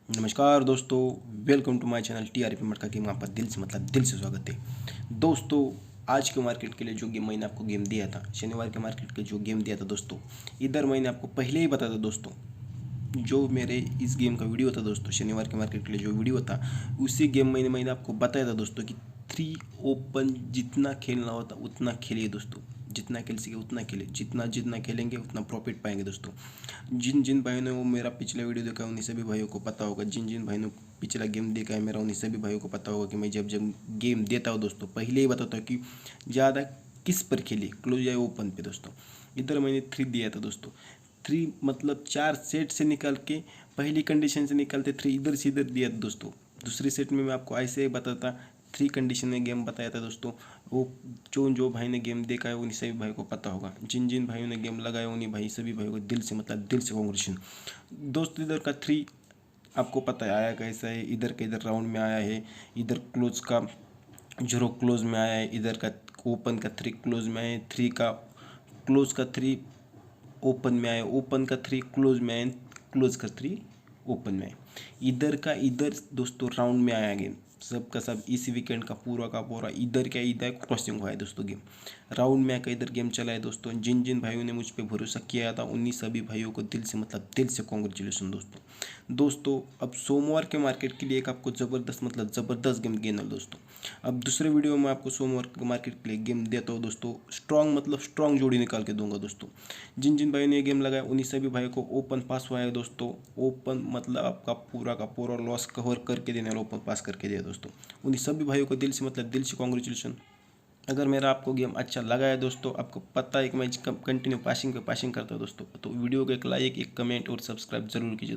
नमस्कार दोस्तों, welcome to my channel TRP मटका गेम। आपका दिल से दिल से स्वागत है दोस्तों। आज के मार्केट के लिए जो गेम मैंने आपको गेम दिया था, शनिवार के मार्केट के जो गेम दिया था दोस्तों, इधर मैंने आपको पहले ही बताया था दोस्तों। जो मेरे इस गेम का वीडियो था दोस्तों, शनिवार के मार्केट के लिए जो वीडियो था, उसी गेम मैंने आपको बताया था दोस्तों कि 3 ओपन जितना खेलना होता उतना खेलिए दोस्तों। जितना खेल सके उतना खेले, जितना जितना खेलेंगे उतना प्रॉफिट पाएंगे दोस्तों। जिन जिन भाइयों ने वो मेरा पिछला वीडियो देखा है उन्हीं सभी भाइयों को पता होगा, जिन जिन भाइयों ने पिछला गेम देखा है मेरा, उन्हीं सभी भाइयों को पता होगा कि मैं जब जब गेम देता हूँ दोस्तों, पहले ही बताता हूँ कि ज़्यादा किस पर खेले, क्लोज या ओपन पे दोस्तों। इधर मैंने 3 दिया था दोस्तों। 3 मतलब 4 सेट से निकाल के, पहली कंडीशन से निकालते 3 इधर से इधर दिया था दोस्तों। दूसरी सेट में मैं आपको ऐसे ही बताता, 3 कंडीशन में गेम बताया था दोस्तों। वो जो जो भाई ने गेम देखा है उन्हीं सभी भाई को पता होगा, जिन जिन भाइयों ने गेम लगाया उन्हीं भाई सभी भाइयों को दिल से दिल से कांग्रेचुलेशन दोस्तों। इधर का 3 आपको पता है आया कैसा है, इधर का इधर राउंड में आया है, इधर क्लोज का 0 क्लोज में आया है, इधर का ओपन का 3 क्लोज में आया है, 3 का क्लोज का 3 ओपन में आया, ओपन का 3 क्लोज में आया, क्लोज का 3 ओपन में आया। इधर का इधर दोस्तों राउंड में आया गेम, सब का सब इस वीकेंड का पूरा इधर का इधर क्रॉसिंग हुआ है दोस्तों। गेम राउंड में आकर इधर गेम चला है दोस्तों। जिन जिन भाइयों ने मुझ पर भरोसा किया था उन्हीं सभी भाइयों को दिल से दिल से कॉन्ग्रेचुलेसन दोस्तों। अब सोमवार के मार्केट के लिए एक आपको ज़बरदस्त गेम देना दोस्तों। अब दूसरे वीडियो में आपको सोमवार के मार्केट के लिए गेम देता हूँ दोस्तों। स्ट्रॉन्ग जोड़ी निकाल के दूंगा दोस्तों। जिन जिन भाइयों ने ये गेम लगाया उन्हीं सभी भाइयों को ओपन पास हुआ है दोस्तों। ओपन मतलब आपका पूरा का पूरा लॉस कवर करके देने वाला, ओपन पास करके दिया दोस्तों। उन्हीं सभी भाइयों को दिल से कॉन्ग्रेचुलेसन। अगर मेरा आपको गेम अच्छा लगा है दोस्तों, आपको पता है कि मैं कंटिन्यू पासिंग करता हूँ दोस्तों, तो वीडियो को एक लाइक, एक कमेंट और सब्सक्राइब जरूर कीजिए।